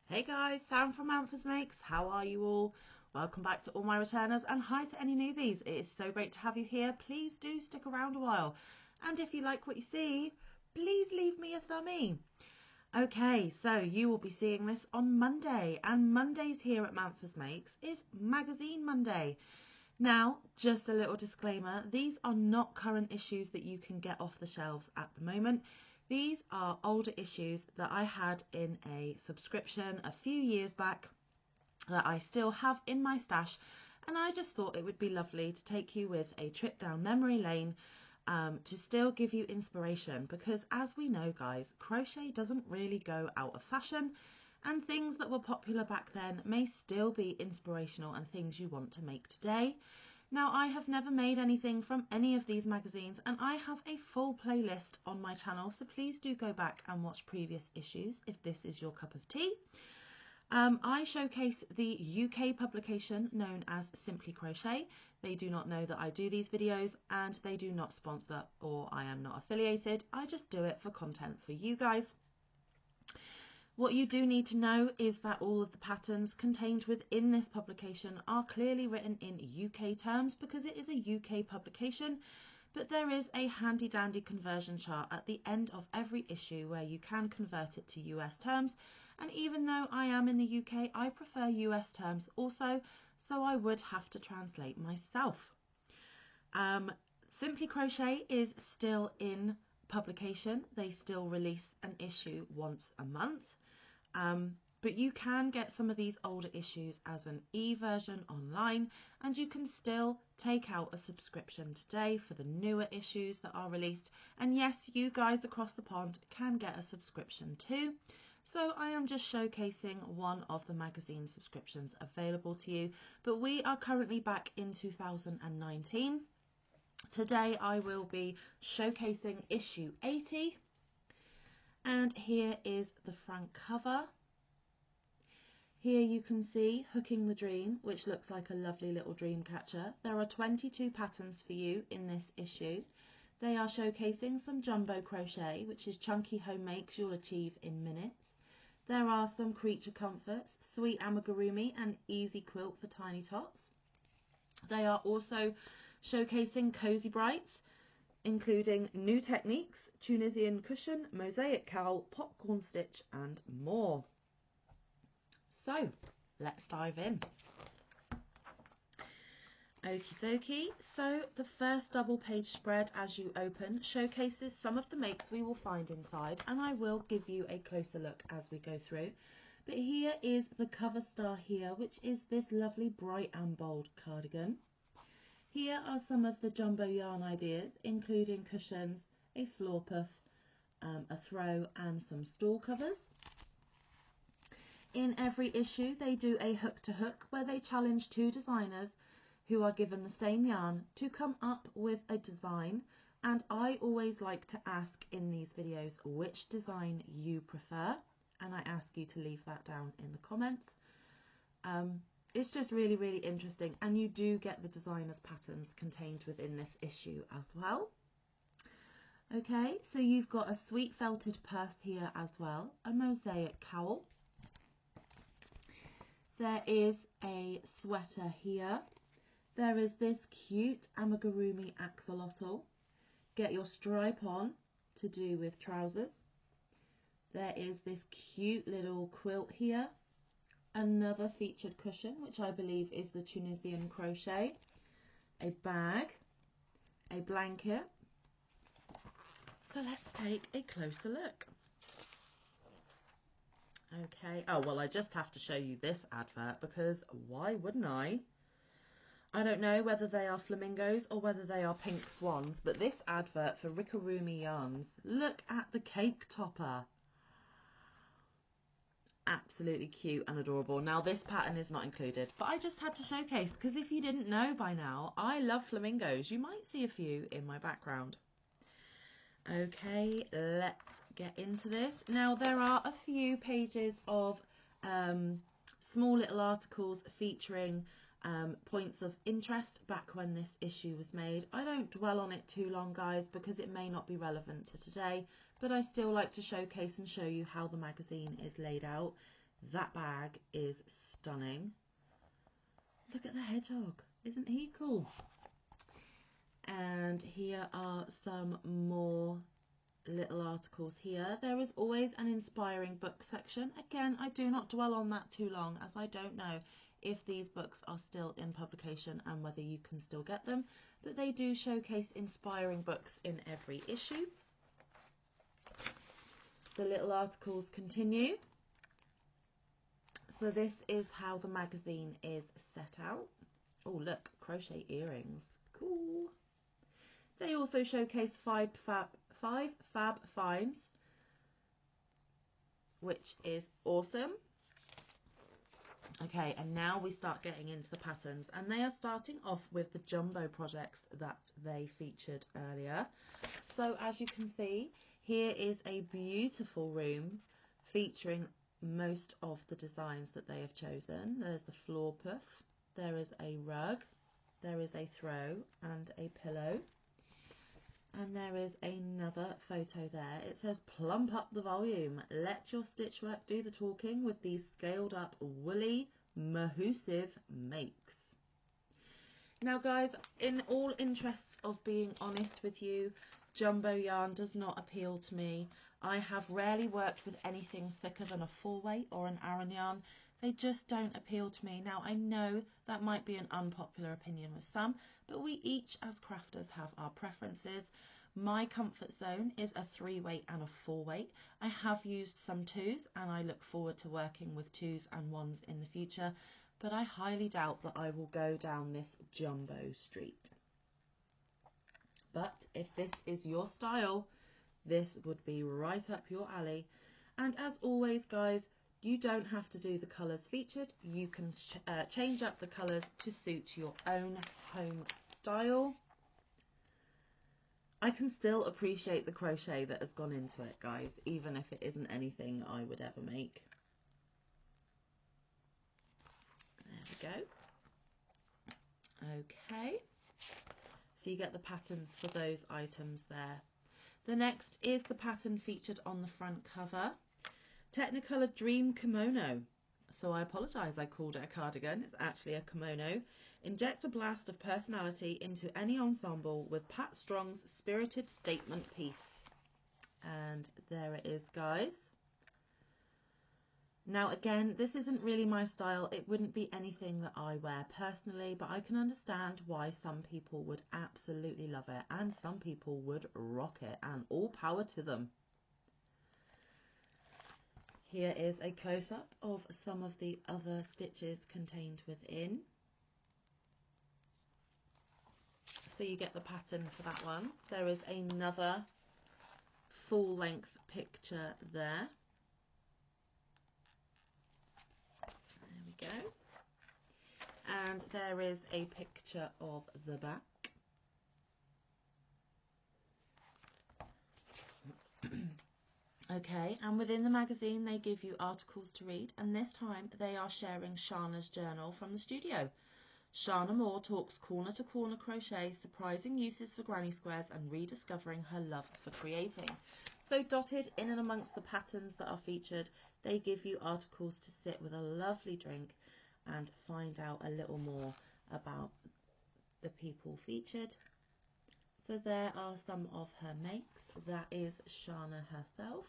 Hey guys, Sam from Manfa's Makes. How are you all? Welcome back to all my returners and hi to any newbies. It is so great to have you here. Please do stick around a while. And if you like what you see, please leave me a thumbie. Okay, so you will be seeing this on Monday, and Mondays here at Manfa's Makes is Magazine Monday. Now, just a little disclaimer, these are not current issues that you can get off the shelves at the moment. These are older issues that I had in a subscription a few years back that I still have in my stash, and I just thought it would be lovely to take you with a trip down memory lane to still give you inspiration, because as we know guys, crochet doesn't really go out of fashion, and things that were popular back then may still be inspirational and things you want to make today. Now, I have never made anything from any of these magazines, and I have a full playlist on my channel, so please do go back and watch previous issues if this is your cup of tea. I showcase the UK publication known as Simply Crochet. They do not know that I do these videos, and they do not sponsor, or I am not affiliated. I just do it for content for you guys. What you do need to know is that all of the patterns contained within this publication are clearly written in UK terms because it is a UK publication, but there is a handy dandy conversion chart at the end of every issue where you can convert it to US terms, and even though I am in the UK, I prefer US terms also, so I would have to translate myself. Simply Crochet is still in publication. They still release an issue once a month. But you can get some of these older issues as an e-version online, and you can still take out a subscription today for the newer issues that are released. And yes, you guys across the pond can get a subscription too. So I am just showcasing one of the magazine subscriptions available to you, but we are currently back in 2019. Today I will be showcasing issue 80. And here is the front cover. Here you can see Hooking the Dream, which looks like a lovely little dream catcher. There are 22 patterns for you in this issue. They are showcasing some jumbo crochet, which is chunky home makes you'll achieve in minutes. There are some creature comforts, sweet amigurumi and easy quilt for tiny tots. They are also showcasing cozy brights, including new techniques, Tunisian Cushion, mosaic cowl, popcorn stitch and more. So let's dive in. Okie dokie, so the first double page spread as you open showcases some of the makes we will find inside, and I will give you a closer look as we go through. But here is the cover star here, which is this lovely bright and bold cardigan. Here are some of the jumbo yarn ideas, including cushions, a floor puff, a throw and some stall covers. In every issue they do a hook to hook where they challenge two designers who are given the same yarn to come up with a design, and I always like to ask in these videos which design you prefer, and I ask you to leave that down in the comments. It's just really interesting, and you do get the designers' patterns contained within this issue as well. Okay, so you've got a sweet felted purse here as well, a mosaic cowl. There is a sweater here. There is this cute amigurumi axolotl. Get your stripe on to do with trousers. There is this cute little quilt here. Another featured cushion, which I believe is the Tunisian crochet, a bag, a blanket. So let's take a closer look. Okay, oh well, I just have to show you this advert because why wouldn't I? I don't know whether they are flamingos or whether they are pink swans, but this advert for Rikarumi yarns, look at the cake topper. Absolutely cute and adorable. Now this pattern is not included, but I just had to showcase because if you didn't know by now, I love flamingos. You might see a few in my background. Okay, let's get into this. Now there are a few pages of small little articles featuring points of interest back when this issue was made. I don't dwell on it too long guys because it may not be relevant to today, but I still like to showcase and show you how the magazine is laid out. That bag is stunning. Look at the hedgehog. Isn't he cool? And here are some more little articles here. There is always an inspiring book section. Again, I do not dwell on that too long, as I don't know if these books are still in publication and whether you can still get them, but they do showcase inspiring books in every issue. The little articles continue. So this is how the magazine is set out. Oh look, crochet earrings, cool. They also showcase five fab finds, which is awesome. Okay, and now we start getting into the patterns, and they are starting off with the jumbo projects that they featured earlier. So as you can see, here is a beautiful room featuring most of the designs that they have chosen. There's the floor puff, there is a rug, there is a throw and a pillow, and there is another photo there. It says plump up the volume, let your stitch work do the talking with these scaled up woolly mahoosive makes. Now guys, in all interests of being honest with you, jumbo yarn does not appeal to me. I have rarely worked with anything thicker than a 4-weight or an Aran yarn. They just don't appeal to me. Now I know that might be an unpopular opinion with some, but we each as crafters have our preferences. My comfort zone is a 3-weight and a 4-weight. I have used some 2s and I look forward to working with 2s and 1s in the future, but I highly doubt that I will go down this jumbo street. But if this is your style, this would be right up your alley. And as always guys, you don't have to do the colours featured. You can change up the colours to suit your own home style. I can still appreciate the crochet that has gone into it, guys, even if it isn't anything I would ever make. There we go. Okay, so you get the patterns for those items there. The next is the pattern featured on the front cover, Technicolor Dream Kimono. So I apologise, I called it a cardigan. It's actually a kimono. Inject a blast of personality into any ensemble with Pat Strong's spirited statement piece. And there it is, guys. Now again, this isn't really my style. It wouldn't be anything that I wear personally, but I can understand why some people would absolutely love it and some people would rock it, and all power to them. Here is a close-up of some of the other stitches contained within. So you get the pattern for that one. There is another full-length picture there. There we go. And there is a picture of the back. Okay, and within the magazine they give you articles to read, and this time they are sharing Shana's journal from the studio. Shana Moore talks corner to corner crochet, surprising uses for granny squares and rediscovering her love for creating. So dotted in and amongst the patterns that are featured, they give you articles to sit with a lovely drink and find out a little more about the people featured. So there are some of her makes. That is Shana herself.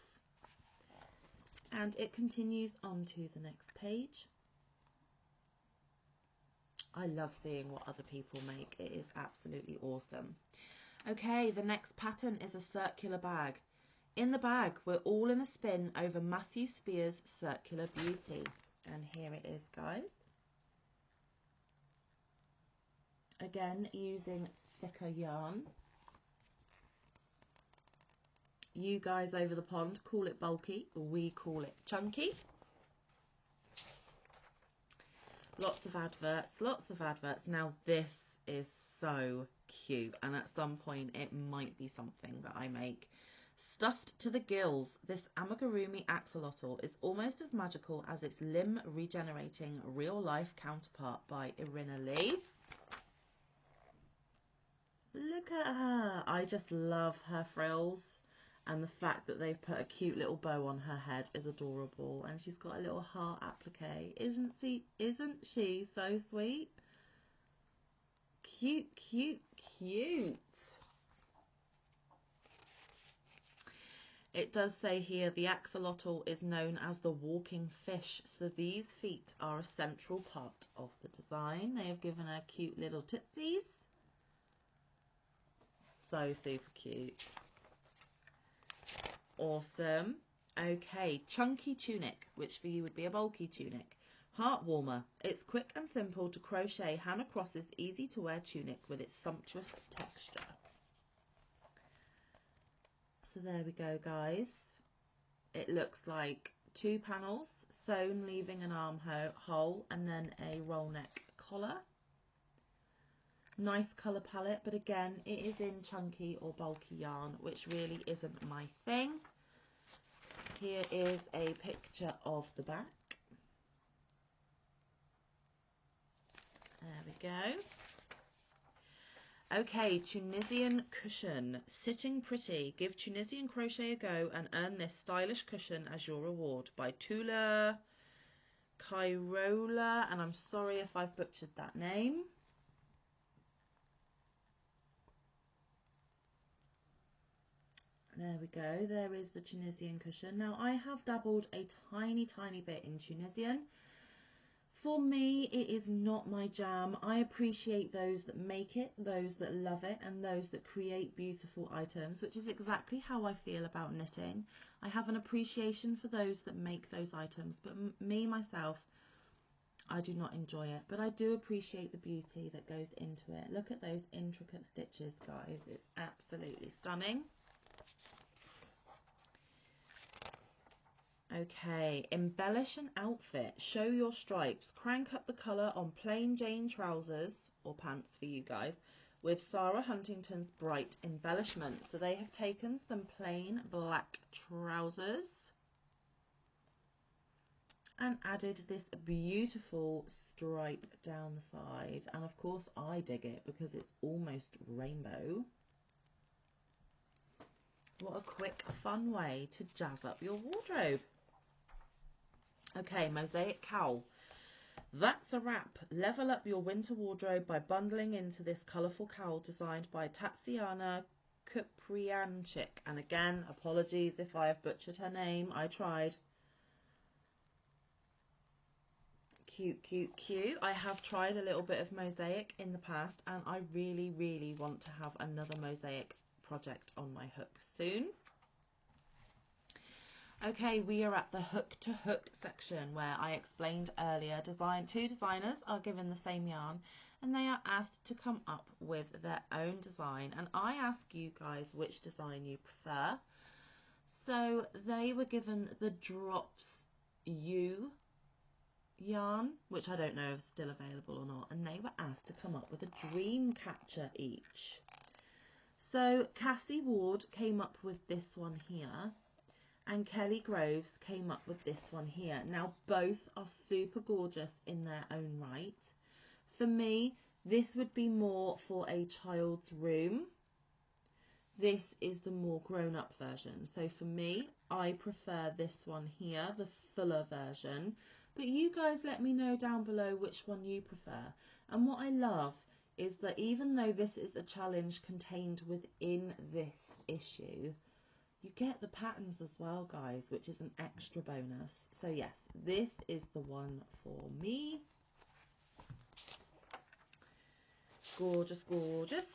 And it continues on to the next page. I love seeing what other people make. It is absolutely awesome. Okay, the next pattern is a circular bag. In the bag, we're all in a spin over Matthew Spear's Circular Beauty. And here it is, guys. Again, using thicker yarn. You guys over the pond call it bulky, we call it chunky. Lots of adverts, lots of adverts. Now this is so cute, and at some point it might be something that I make. Stuffed to the gills, this amigurumi axolotl is almost as magical as its limb regenerating real life counterpart by Irina Lee. Look at her. I just love her frills, And the fact that they've put a cute little bow on her head is adorable. And she's got a little heart applique. Isn't she so sweet? Cute, cute, cute. It does say here the axolotl is known as the walking fish, so these feet are a central part of the design. They have given her cute little tootsies. So super cute. Awesome. Okay, chunky tunic, which for you would be a bulky tunic. Heart warmer. It's quick and simple to crochet Hannah Cross's easy to wear tunic with its sumptuous texture. So there we go, guys. It looks like 2 panels sewn, leaving an armhole and then a roll neck collar. Nice colour palette, but again, it is in chunky or bulky yarn, which really isn't my thing. Here is a picture of the back. There we go. Okay, Tunisian Cushion. Sitting Pretty. Give Tunisian crochet a go and earn this stylish cushion as your reward, by Tula Kairola, and I'm sorry if I've butchered that name. There we go. There is the Tunisian Cushion. Now, I have dabbled a tiny bit in Tunisian. For me, it is not my jam. I appreciate those that make it, those that love it, and those that create beautiful items, which is exactly how I feel about knitting. I have an appreciation for those that make those items, but me, myself, I do not enjoy it. But I do appreciate the beauty that goes into it. Look at those intricate stitches, guys. It's absolutely stunning. Okay, embellish an outfit, show your stripes, crank up the colour on plain Jane trousers, or pants for you guys, with Sarah Huntington's bright embellishment. So they have taken some plain black trousers and added this beautiful stripe down the side. And of course I dig it because it's almost rainbow. What a quick, fun way to jazz up your wardrobe. Okay, mosaic cowl. That's a wrap. Level up your winter wardrobe by bundling into this colourful cowl designed by Tatiana Kuprianchik. And again, apologies if I have butchered her name. I tried. Cute, cute, cute. I have tried a little bit of mosaic in the past, and I really want to have another mosaic project on my hook soon. Okay, we are at the hook to hook section, where I explained earlier, two designers are given the same yarn and they are asked to come up with their own design, and I ask you guys which design you prefer. So they were given the Drops U yarn, which I don't know if it's still available or not, and they were asked to come up with a dream catcher each. So Cassie Ward came up with this one here, and Kelly Groves came up with this one here. Now, both are super gorgeous in their own right. For me, this would be more for a child's room. This is the more grown-up version. So for me, I prefer this one here, the fuller version. But you guys let me know down below which one you prefer. And what I love is that even though this is a challenge contained within this issue, you get the patterns as well, guys, which is an extra bonus. So yes, this is the one for me. Gorgeous, gorgeous.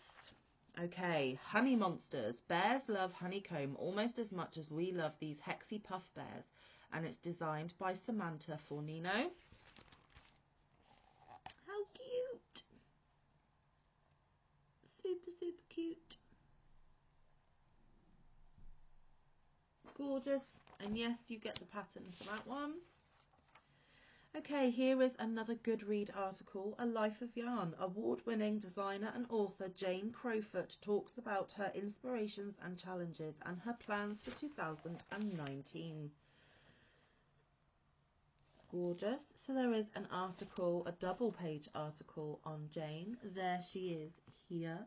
Okay, honey monsters. Bears love honeycomb almost as much as we love these Hexy Puff bears, and it's designed by Samantha Fornino. How cute. Super, super cute. Gorgeous, and yes, you get the pattern for that one. Okay, here is another good read article, A Life of Yarn. Award-winning designer and author Jane Crawford talks about her inspirations and challenges and her plans for 2019. Gorgeous. So there is an article, a double-page article on Jane. There she is here.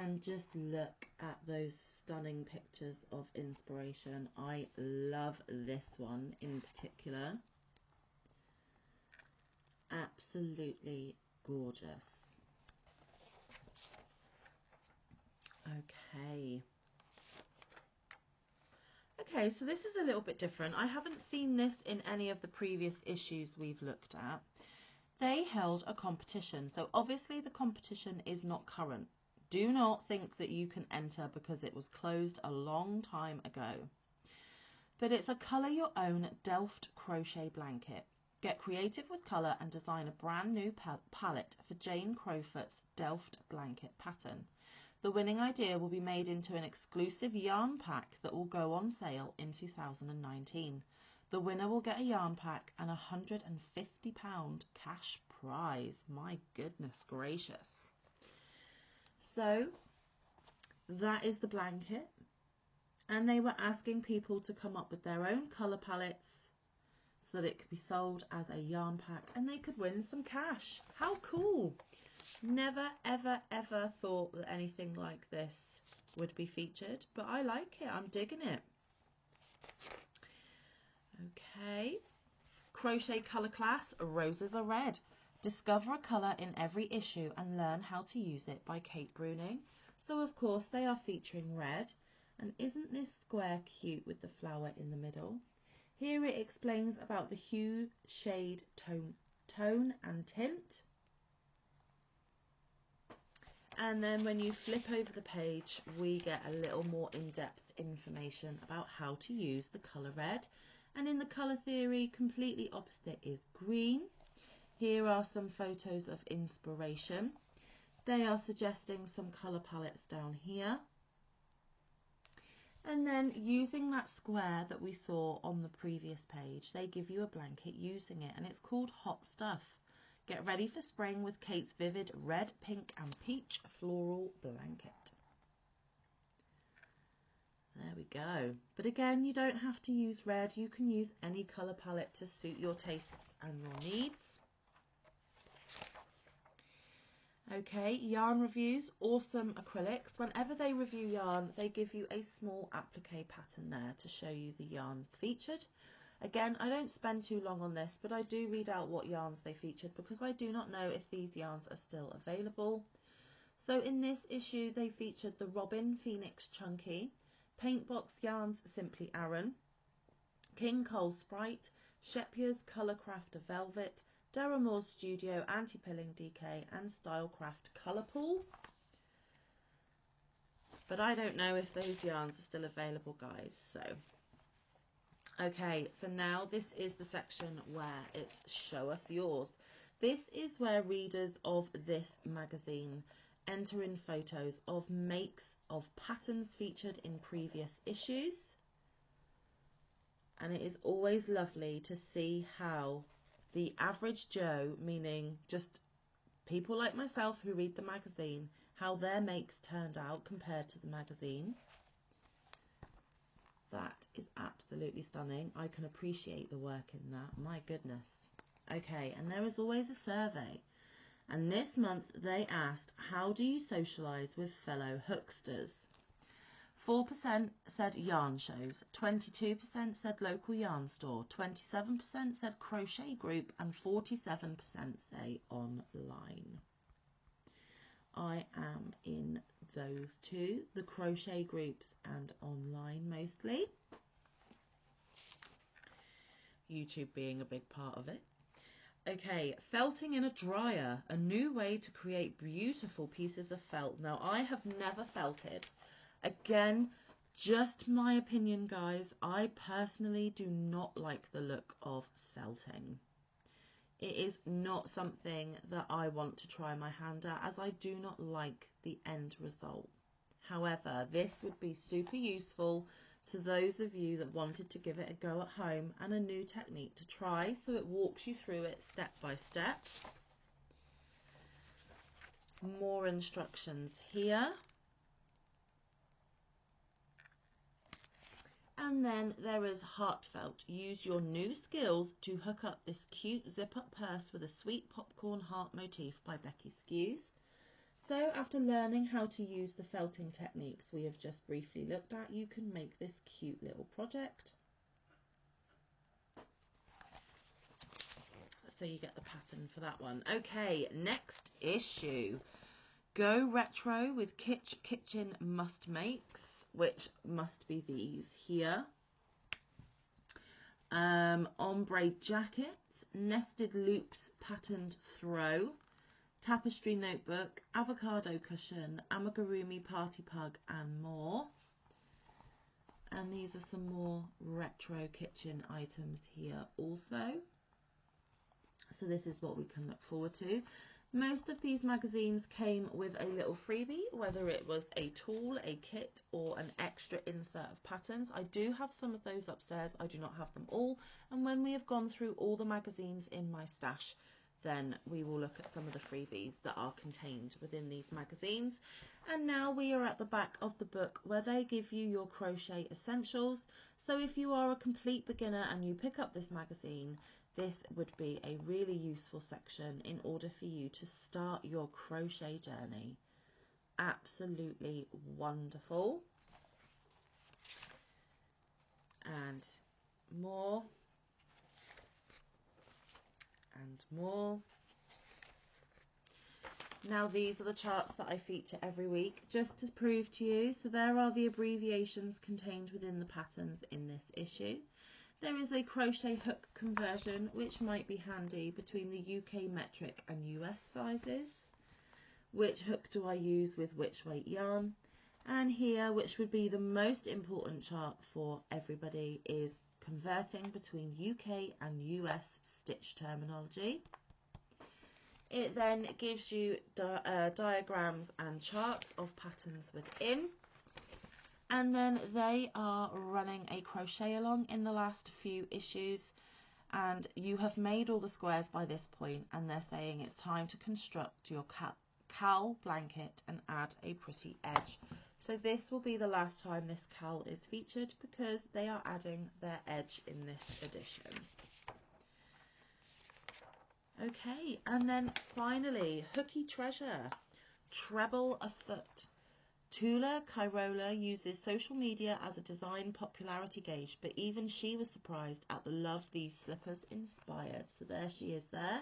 And just look at those stunning pictures of inspiration. I love this one in particular. Absolutely gorgeous. Okay, so this is a little bit different. I haven't seen this in any of the previous issues we've looked at. They held a competition, so obviously the competition is not current. Do not think that you can enter because it was closed a long time ago. But it's a colour your own Delft crochet blanket. Get creative with colour and design a brand new palette for Jane Crawford's Delft blanket pattern. The winning idea will be made into an exclusive yarn pack that will go on sale in 2019. The winner will get a yarn pack and a £150 cash prize. My goodness gracious. So that is the blanket, and they were asking people to come up with their own colour palettes so that it could be sold as a yarn pack and they could win some cash. How cool! Never ever ever thought that anything like this would be featured, but I like it. I'm digging it. Okay, crochet colour class, roses are red. Discover a colour in every issue and learn how to use it by Kate Bruning. So of course they are featuring red, and isn't this square cute with the flower in the middle? Here it explains about the hue, shade, tone and tint. And then when you flip over the page, we get a little more in-depth information about how to use the colour red. And in the colour theory, completely opposite is green. Here are some photos of inspiration. They are suggesting some colour palettes down here. And then using that square that we saw on the previous page, they give you a blanket using it, and it's called Hot Stuff. Get ready for spring with Kate's vivid red, pink and peach floral blanket. There we go. But again, you don't have to use red. You can use any colour palette to suit your tastes and your needs. Okay, yarn reviews, awesome acrylics. Whenever they review yarn, they give you a small applique pattern there to show you the yarns featured. Again, I don't spend too long on this, but I do read out what yarns they featured because I do not know if these yarns are still available. So in this issue, they featured the Robin Phoenix Chunky, Paintbox Yarns Simply Aran, King Cole Sprite, Shepier's Colourcraft Velvet, Daramore's Studio Anti-Pilling DK and Stylecraft Colourpool. But I don't know if those yarns are still available, guys. So, okay, so now this is the section where it's Show Us Yours. This is where readers of this magazine enter in photos of makes of patterns featured in previous issues. And it is always lovely to see how the average Joe, meaning just people like myself who read the magazine, how their makes turned out compared to the magazine. That is absolutely stunning. I can appreciate the work in that. My goodness. Okay, and there is always a survey. And this month they asked, how do you socialise with fellow hooksters? 4% said yarn shows, 22% said local yarn store, 27% said crochet group, and 47% say online. I am in those two, the crochet groups and online mostly. YouTube being a big part of it. Okay, felting in a dryer, a new way to create beautiful pieces of felt. Now, I have never felted. Again, just my opinion, guys. I personally do not like the look of felting. It is not something that I want to try my hand at, as I do not like the end result. However, this would be super useful to those of you that wanted to give it a go at home and a new technique to try, so it walks you through it step by step. More instructions here. And then there is heartfelt. Use your new skills to hook up this cute zip-up purse with a sweet popcorn heart motif by Becky Skews. So after learning how to use the felting techniques we have just briefly looked at, you can make this cute little project. So you get the pattern for that one. Okay, next issue. Go retro with Kitchen Must Makes, which must be these here. Ombre jacket, nested loops patterned throw, tapestry notebook, avocado cushion, amigurumi party pug, and more. And these are some more retro kitchen items here also. So this is what we can look forward to. Most of these magazines came with a little freebie, whether it was a tool, a kit, or an extra insert of patterns. I do have some of those upstairs. I do not have them all. And when we have gone through all the magazines in my stash, then we will look at some of the freebies that are contained within these magazines. And now we are at the back of the book where they give you your Crochet Essentials. So if you are a complete beginner and you pick up this magazine, this would be a really useful section in order for you to start your crochet journey. Absolutely wonderful. And more. And more. Now these are the charts that I feature every week, just to prove to you. So there are the abbreviations contained within the patterns in this issue. There is a crochet hook conversion, which might be handy between the UK metric and US sizes. Which hook do I use with which weight yarn? And here, which would be the most important chart for everybody, is converting between UK and US stitch terminology. It then gives you diagrams and charts of patterns within. And then they are running a crochet along in the last few issues, and you have made all the squares by this point, and they're saying it's time to construct your cowl blanket and add a pretty edge. So this will be the last time this cowl is featured, because they are adding their edge in this edition. Okay, and then finally, Hooky Treasure, Treble a Foot. Tula Kairola uses social media as a design popularity gauge, but even she was surprised at the love these slippers inspired. So there she is there.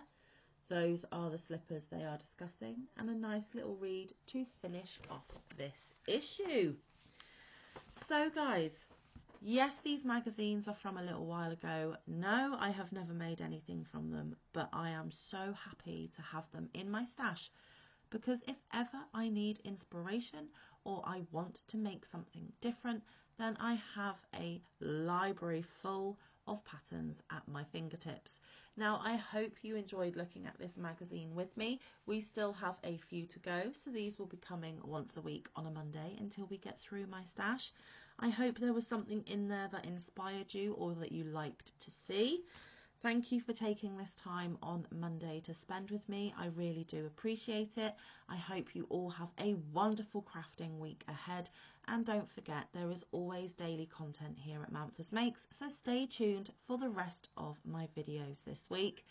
Those are the slippers they are discussing, and a nice little read to finish off this issue. So guys, yes, these magazines are from a little while ago. No, I have never made anything from them, but I am so happy to have them in my stash, because if ever I need inspiration or I want to make something different, then I have a library full of patterns at my fingertips. Now, I hope you enjoyed looking at this magazine with me. We still have a few to go, so these will be coming once a week on a Monday until we get through my stash. I hope there was something in there that inspired you or that you liked to see. Thank you for taking this time on Monday to spend with me. I really do appreciate it. I hope you all have a wonderful crafting week ahead. And don't forget, there is always daily content here at Manfa's Makes, so stay tuned for the rest of my videos this week.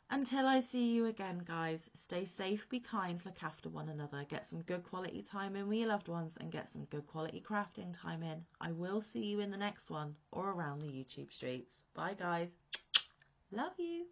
Until I see you again, guys, stay safe, be kind, look after one another, get some good quality time in with your loved ones, and get some good quality crafting time in. I will see you in the next one or around the YouTube streets. Bye, guys. Love you.